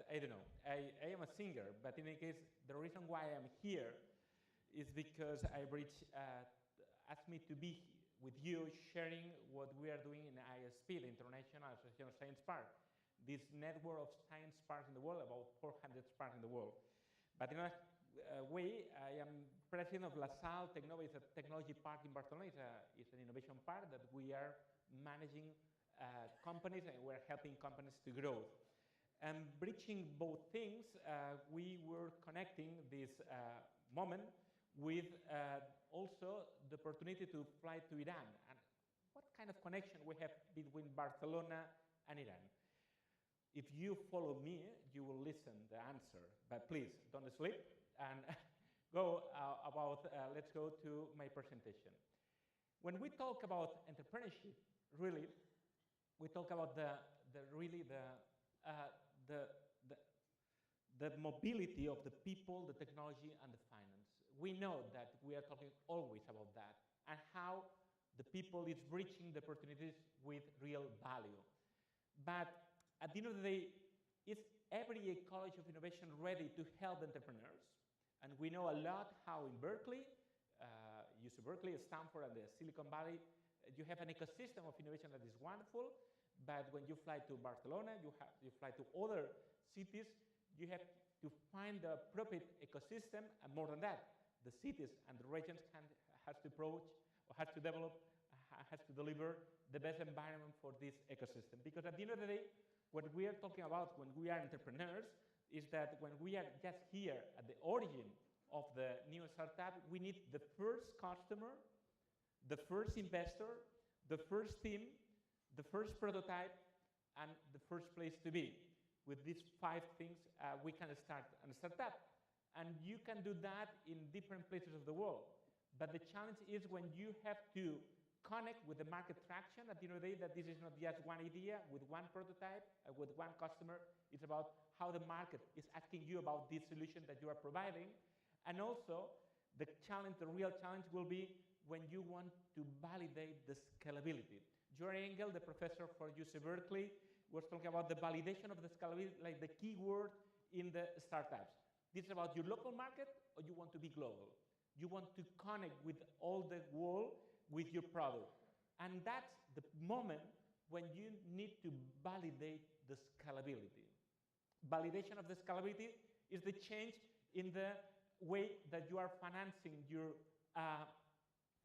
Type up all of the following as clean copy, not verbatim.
I don't know. I am a singer, but in any case, the reason why I'm here is because iBRIDGE asked me to be with you sharing what we are doing in ISP, the International Association of Science Parks, this network of science parks in the world, about 400 parks in the world. But in a way, I am president of La Salle Technova. It's a technology park in Barcelona. It's an innovation park that we are managing companies, and we're helping companies to grow. And bridging both things, we were connecting this moment with also the opportunity to fly to Iran. And what kind of connection we have between Barcelona and Iran? If you follow me, you will listen the answer, but please don't sleep and go let's go to my presentation. When we talk about entrepreneurship, really, we talk about the mobility of the people, the technology, and the finance. We know that we are talking always about that, and how the people is reaching the opportunities with real value. But at the end of the day, is every college of innovation ready to help entrepreneurs? And we know a lot how in Berkeley, UC Berkeley, Stanford, and the Silicon Valley, you have an ecosystem of innovation that is wonderful, but when you fly to Barcelona, you fly to other cities, you have to find the appropriate ecosystem, and more than that, the cities and the regions has to approach, or has to develop, has to deliver the best environment for this ecosystem. Because at the end of the day, what we are talking about when we are entrepreneurs is that when we are just here at the origin of the new startup, we need the first customer, the first investor, the first team, the first prototype, and the first place to be. With these 5 things, we can start a startup. And you can do that in different places of the world. But the challenge is when you have to connect with the market traction at the end of the day, that this is not just one idea with one prototype, with one customer. It's about how the market is asking you about this solution that you are providing. And also, the challenge, the real challenge will be when you want to validate the scalability. Jory Engel, the professor for UC Berkeley, was talking about the validation of the scalability, like the key word in the startups. This is about your local market, or you want to be global? You want to connect with all the world with your product. And that's the moment when you need to validate the scalability. Validation of the scalability is the change in the way that you are financing your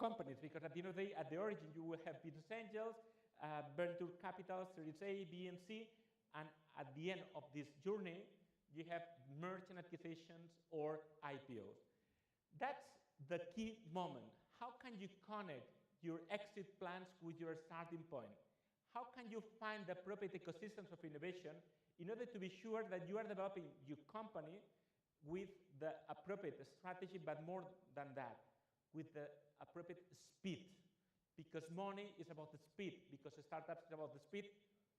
companies, because at the end of the day, at the origin, you will have business angels, venture capital, Series A, B, and C, and at the end of this journey, you have merchant acquisitions or IPOs. That's the key moment. How can you connect your exit plans with your starting point? How can you find the appropriate ecosystems of innovation in order to be sure that you are developing your company with the appropriate strategy, but more than that, with the appropriate speed? Because money is about the speed, because startups is about the speed,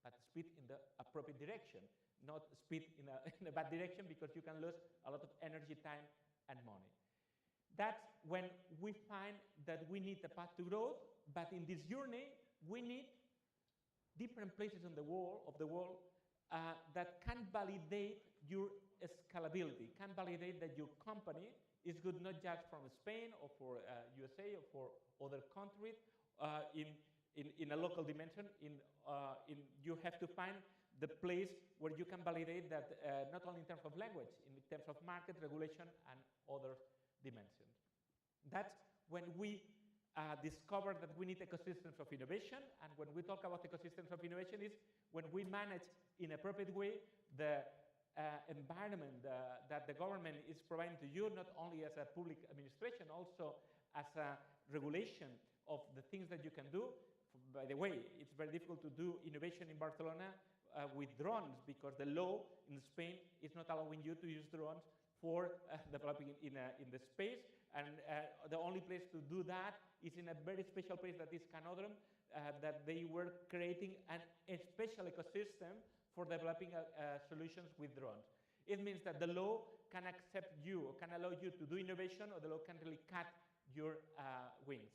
but speed in the appropriate direction, not speed in a bad direction, because you can lose a lot of energy, time, and money. That's when we find that we need a path to growth, but in this journey, we need different places in the world that can validate your scalability, can validate that your company is good not just from Spain or for USA or for other countries in a local dimension. You have to find the place where you can validate that not only in terms of language, in terms of market regulation and other dimensions. That's when we discover that we need ecosystems of innovation, and when we talk about ecosystems of innovation is when we manage in an appropriate way the environment that the government is providing to you, not only as a public administration, also as a regulation of the things that you can do. By the way, it's very difficult to do innovation in Barcelona with drones, because the law in Spain is not allowing you to use drones for developing in the space, and the only place to do that is in a very special place that is Canódromo, that they were creating a special ecosystem for developing solutions with drones. It means that the law can accept you, or can allow you to do innovation, or the law can really cut your wings.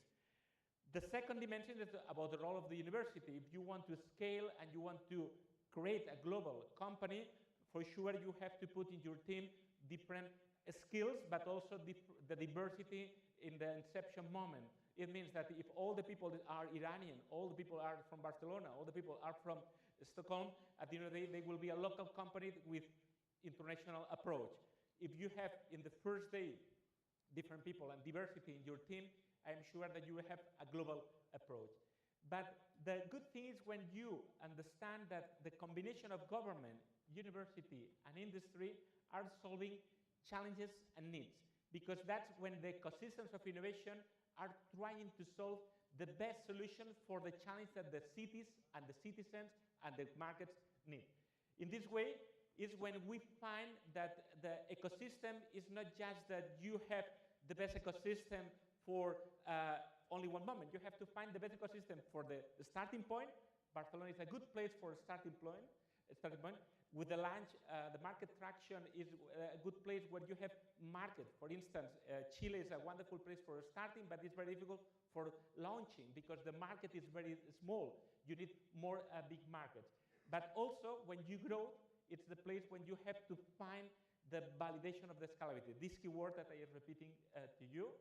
The second dimension is about the role of the university. If you want to scale and you want to create a global company, for sure you have to put in your team different skills, but also the diversity in the inception moment. It means that if all the people are Iranian, all the people are from Barcelona, all the people are from Stockholm, at the end of the day, they will be a local company with international approach. If you have in the first day different people and diversity in your team, I'm sure that you will have a global approach. But the good thing is when you understand that the combination of government, university, and industry are solving challenges and needs, because that's when the ecosystems of innovation are trying to solve the best solution for the challenge that the cities and the citizens and the markets need. In this way is when we find that the ecosystem is not just that you have the best ecosystem for only one moment. You have to find the best ecosystem for the starting point. Barcelona is a good place for a starting point. With the launch, the market traction is a good place where you have market. For instance, Chile is a wonderful place for starting, but it's very difficult for launching because the market is very small. You need more big markets. But also, when you grow, it's the place when you have to find the validation of the scalability. This keyword that I am repeating to you,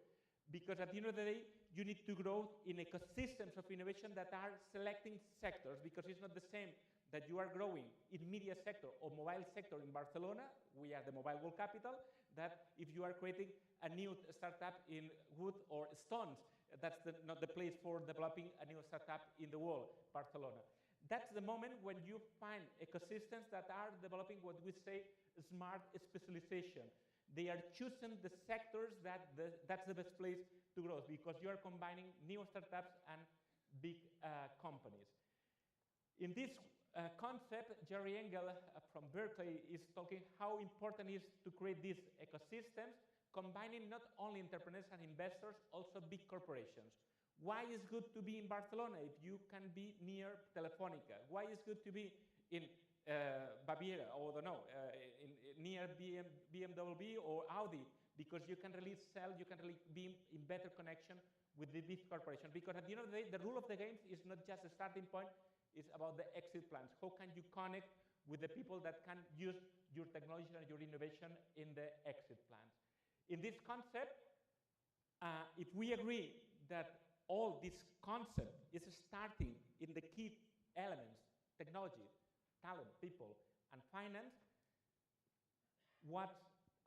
because at the end of the day, you need to grow in ecosystems of innovation that are selecting sectors, because it's not the same that you are growing in media sector or mobile sector in Barcelona, we are the mobile world capital, that if you are creating a new startup in wood or stones, that's not the place for developing a new startup in the world, Barcelona. That's the moment when you find ecosystems that are developing what we say smart specialization. They are choosing the sectors that's the best place to grow, because you are combining new startups and big companies. In this concept, Jerry Engel from Berkeley is talking how important it is to create these ecosystems, combining not only entrepreneurs and investors, also big corporations. Why is it good to be in Barcelona if you can be near Telefonica? Why is it good to be in Baviera, or I don't know, near BMW or Audi? Because you can really sell, you can really be in better connection with the big corporation. Because at the end of the day, the rule of the game is not just a starting point, it's about the exit plans. How can you connect with the people that can use your technology and your innovation in the exit plans? In this concept, if we agree that all this concept is starting in the key elements, technology, talent, people, and finance, what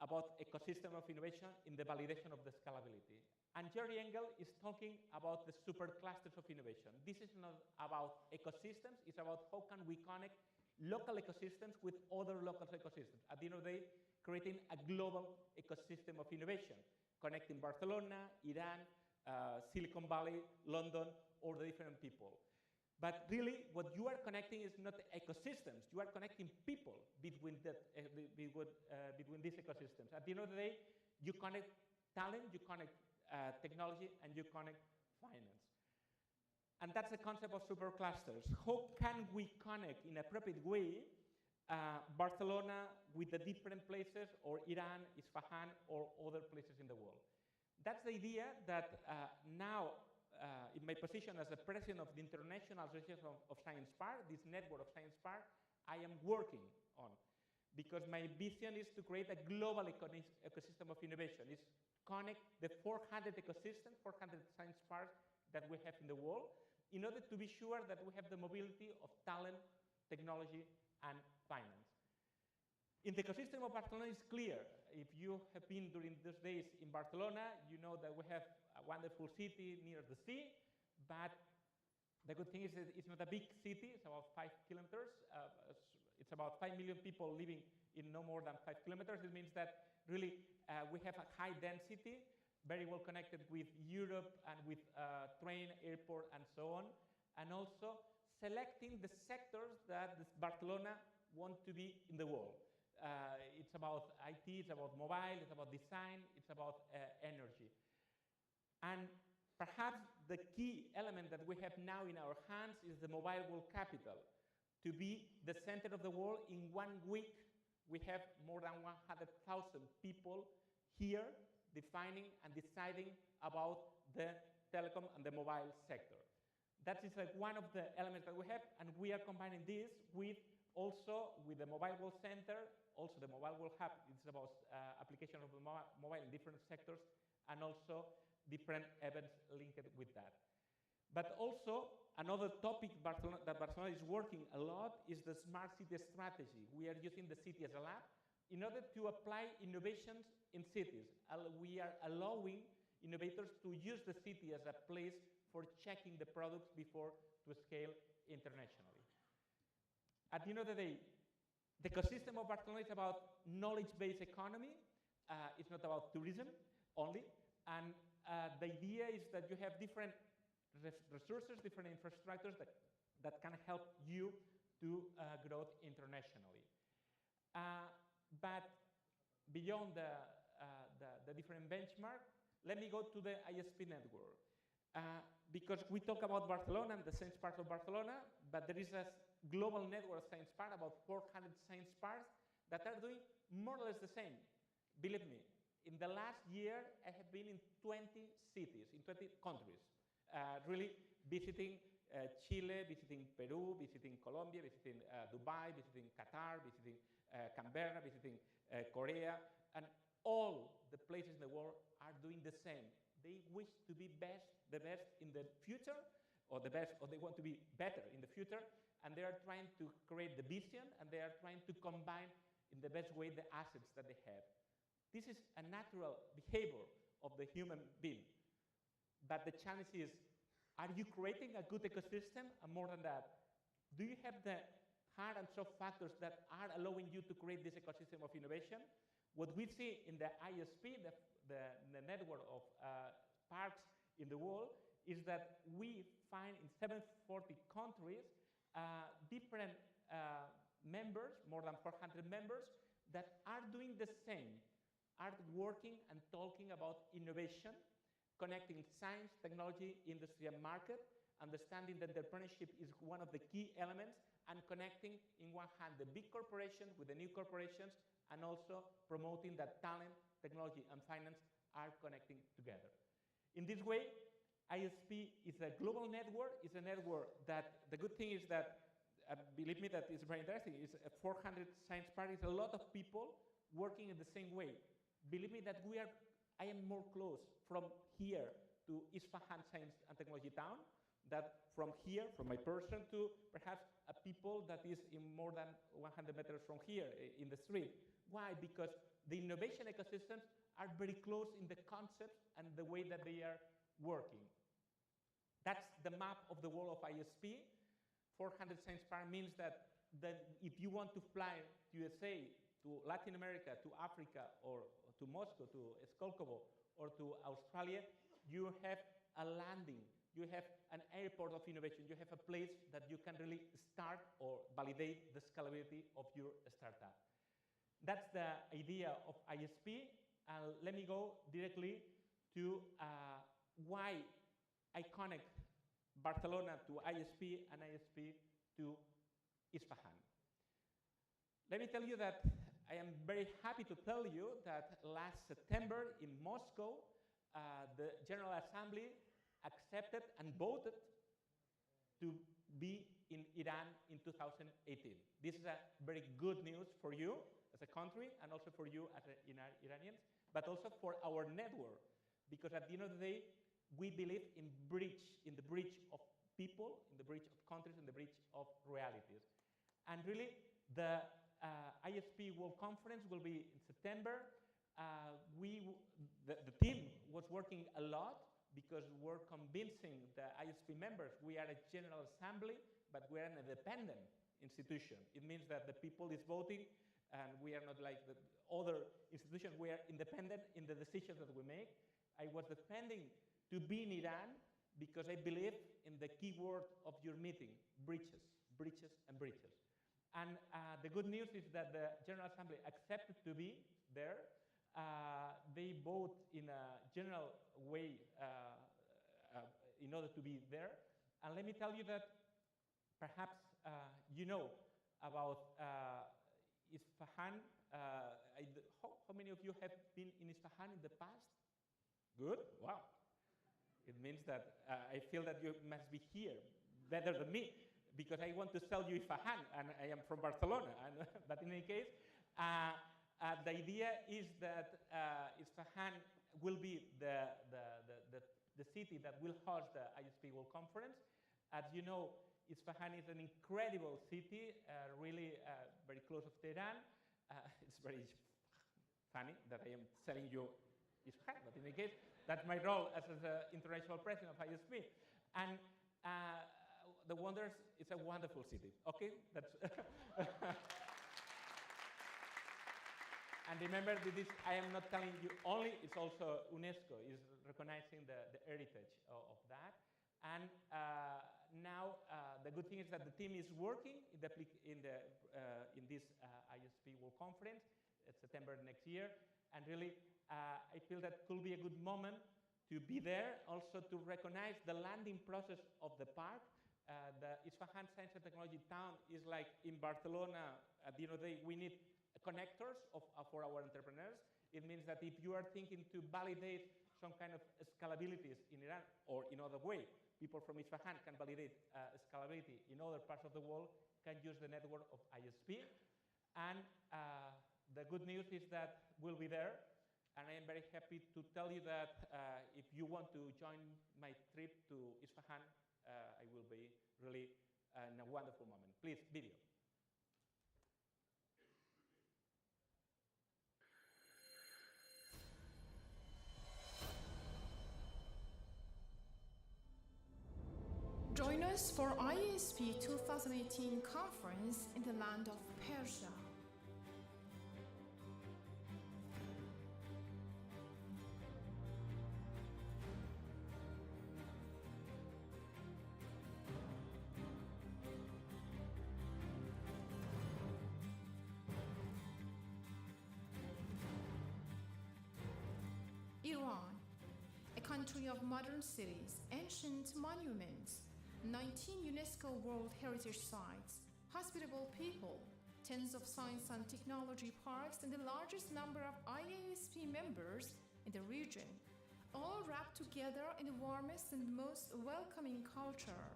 about ecosystem of innovation in the validation of the scalability? And Jerry Engel is talking about the superclusters of innovation. This is not about ecosystems, it's about how can we connect local ecosystems with other local ecosystems. At the end of the day, creating a global ecosystem of innovation, connecting Barcelona, Iran, Silicon Valley, London, or the different people. But really, what you are connecting is not ecosystems. You are connecting people between these ecosystems. At the end of the day, you connect talent, you connect technology, and you connect finance. And that's the concept of superclusters. How can we connect in an appropriate way Barcelona with the different places, or Iran, Isfahan, or other places in the world? That's the idea that now, in my position as the president of the International Association of Science Park, this network of Science Park, I am working on. Because my vision is to create a global ecosystem of innovation. It's connect the 400 ecosystems, 400 science parks that we have in the world, in order to be sure that we have the mobility of talent, technology, and finance. In the ecosystem of Barcelona, it's clear. If you have been during those days in Barcelona, you know that we have a wonderful city near the sea, but the good thing is that it's not a big city. It's about 5 kilometers. It's about 5 million people living in no more than 5 kilometers. It means that really we have a high density, very well connected with Europe and with train, airport, and so on. And also selecting the sectors that Barcelona want to be in the world. It's about IT, it's about mobile, it's about design, it's about energy. And perhaps the key element that we have now in our hands is the mobile world capital. To be the center of the world in 1 week, we have more than 100,000 people here defining and deciding about the telecom and the mobile sector. That is like one of the elements that we have, and we are combining this with also with the Mobile World Center, also the Mobile World Hub, it's about application of the mobile in different sectors, and also different events linked with that. But also, another topic that Barcelona is working a lot is the smart city strategy. We are using the city as a lab in order to apply innovations in cities. We are allowing innovators to use the city as a place for checking the products before to scale internationally. At the end of the day, the ecosystem of Barcelona is about knowledge-based economy. It's not about tourism only. And the idea is that you have different resources, different infrastructures that can help you to grow internationally. But beyond the different benchmark, let me go to the ISP network. Because we talk about Barcelona and the science park of Barcelona, but there is a global network of science parks, about 400 science parks that are doing more or less the same. Believe me, in the last year, I have been in 20 cities, in 20 countries, really visiting Chile, visiting Peru, visiting Colombia, visiting Dubai, visiting Qatar, visiting Canberra, visiting Korea, and all the places in the world are doing the same. They wish to be the best in the future, or they want to be better in the future, and they are trying to create the vision, and they are trying to combine in the best way the assets that they have. This is a natural behavior of the human being. But the challenge is, are you creating a good ecosystem? And more than that, do you have the hard and soft factors that are allowing you to create this ecosystem of innovation? What we see in the ISP, the network of parks in the world, is that we find in 740 countries different members, more than 400 members, that are doing the same, are working and talking about innovation, connecting science, technology, industry, and market, understanding that entrepreneurship is one of the key elements, and connecting, in one hand, the big corporations with the new corporations, and also promoting that talent, technology, and finance are connecting together. In this way, ISP is a global network. It's a network that, the good thing is that, believe me, that is very interesting. It's 400 science parks, a lot of people working in the same way. Believe me that I am more close from here to Isfahan Science and Technology Town than from here, from my person, to perhaps a people that is in more than 100 meters from here in the street. Why? Because the innovation ecosystems are very close in the concepts and the way that they are working. That's the map of the world of ISP. 400 science park means that if you want to fly to USA, to Latin America, to Africa, or to Moscow, to Skolkovo, or to Australia, you have a landing. You have an airport of innovation. You have a place that you can really start or validate the scalability of your startup. That's the idea of ISP. Let me go directly to why I connect Barcelona to ISP and ISP to Isfahan. Let me tell you that I am very happy to tell you that last September in Moscow, the General Assembly accepted and voted to be in Iran in 2018. This is a very good news for you as a country, and also for you as Iranians, but also for our network, because at the end of the day, we believe in the bridge of people, in the bridge of countries, in the bridge of realities. And really, the ISP World Conference will be in September. The team was working a lot because we're convincing the ISP members we are a General Assembly, but we're an independent institution. It means that the people is voting, and we are not like the other institutions. We are independent in the decisions that we make. I was defending to be in Iran because I believe in the key word of your meeting, bridges, bridges, and bridges. And the good news is that the General Assembly accepted to be there. They vote in a general way in order to be there. And let me tell you that perhaps you know about Isfahan. How many of you have been in Isfahan in the past? Good? Wow. It means that I feel that you must be here better than me. because I want to sell you Isfahan, and I am from Barcelona. But in any case, the idea is that Isfahan will be the city that will host the ISP World Conference. As you know, Isfahan is an incredible city, really very close to Tehran. It's very funny that I am selling you Isfahan, but in any case, that's my role as the international president of ISP. And the wonders, it's a wonderful city, okay? That's and remember that this, I am not telling you only, it's also UNESCO is recognizing the heritage of that. And now the good thing is that the team is working in this ISP World Conference. It's September next year. And really, I feel that could be a good moment to be there, also to recognize the landing process of the park. The Isfahan Science and Technology Town is like in Barcelona. At the end of the day, we need connectors for our entrepreneurs. It means that if you are thinking to validate some kind of scalabilities in Iran or in other way, people from Isfahan can validate scalability in other parts of the world, can use the network of ISP. And the good news is that we'll be there. And I am very happy to tell you that if you want to join my trip to Isfahan, I will be really in a wonderful moment. Please, video. Join us for ISP 2018 conference in the land of Persia. Iran, a country of modern cities, ancient monuments, 19 UNESCO World Heritage Sites, hospitable people, tens of science and technology parks, and the largest number of IASP members in the region, all wrapped together in the warmest and most welcoming culture.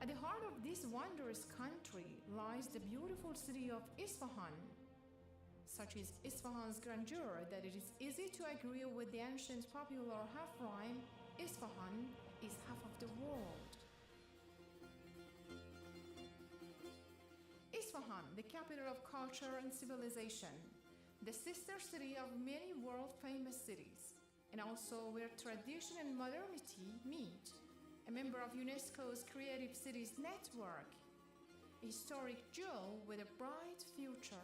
At the heart of this wondrous country lies the beautiful city of Isfahan. Such is Isfahan's grandeur that it is easy to agree with the ancient popular half-rhyme, Isfahan is half of the world. Isfahan, the capital of culture and civilization, the sister city of many world-famous cities, and also where tradition and modernity meet, a member of UNESCO's Creative Cities Network, a historic jewel with a bright future.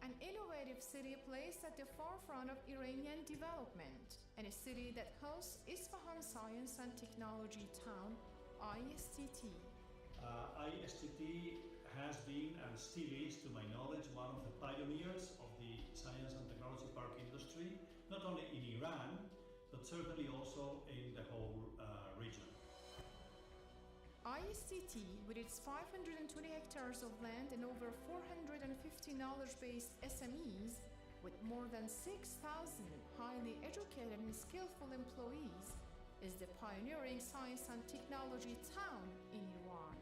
An innovative city placed at the forefront of Iranian development, and a city that hosts Isfahan Science and Technology Town, ISTT. ISTT has been and still is, to my knowledge, one of the pioneers of the science and technology park industry, not only in Iran, but certainly also in the whole region. ISTT, with its 520 hectares of land and over 450 knowledge-based SMEs, with more than 6,000 highly educated and skillful employees, is the pioneering science and technology town in Iran.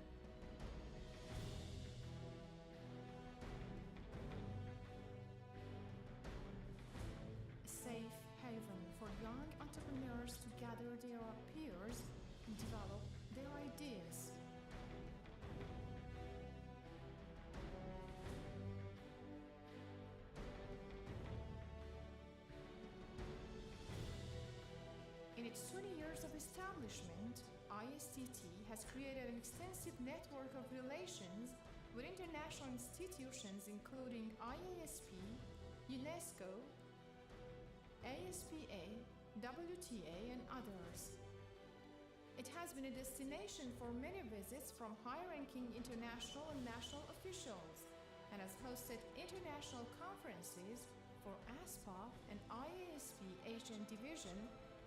A safe haven for young entrepreneurs to gather their peers and develop their ideas. In its 20 years of establishment, ISTT has created an extensive network of relations with international institutions including IASP, UNESCO, ASPA, WTA, and others. It has been a destination for many visits from high-ranking international and national officials, and has hosted international conferences for ASPA and IASP Asian Division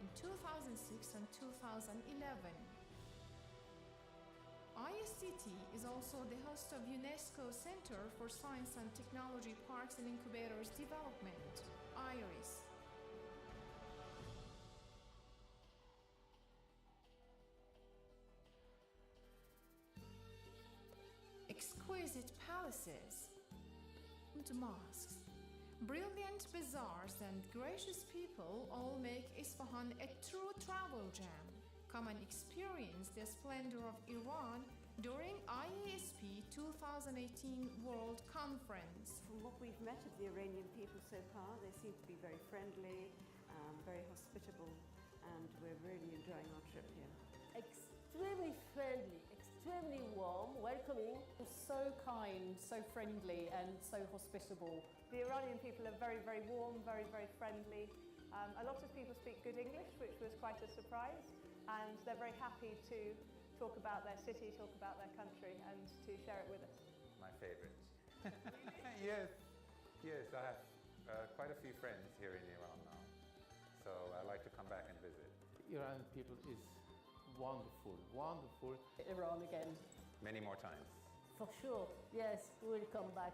in 2006 and 2011. ISTT is also the host of UNESCO Center for Science and Technology Parks and Incubators Development, IRIS. Exquisite palaces, mosques, brilliant bazaars, and gracious people all make Isfahan a true travel jam. Come and experience the splendor of Iran during IASP 2018 World Conference. From what we've met of the Iranian people so far, they seem to be very friendly, very hospitable, and we're really enjoying our trip here. Extremely friendly, extremely warm, welcoming, so kind, so friendly, and so hospitable. The Iranian people are very, very warm, very, very friendly. A lot of people speak good English, which was quite a surprise, and they're very happy to talk about their city, talk about their country, and to share it with us. My favorite. Yes, I have quite a few friends here in Iran now, so I like to come back and visit. Iranian people is wonderful, wonderful. Iran again. Many more times. For sure, yes, we'll come back.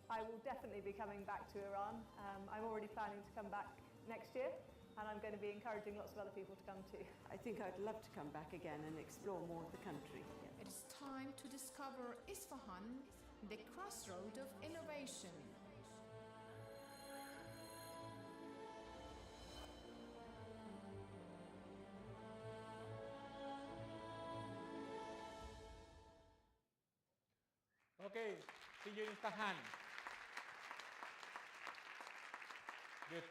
I will definitely be coming back to Iran. I'm already planning to come back next year, and I'm going to be encouraging lots of other people to come too. I think I'd love to come back again and explore more of the country. It is time to discover Isfahan, the crossroad of innovation. Okay, see you in Isfahan. Good.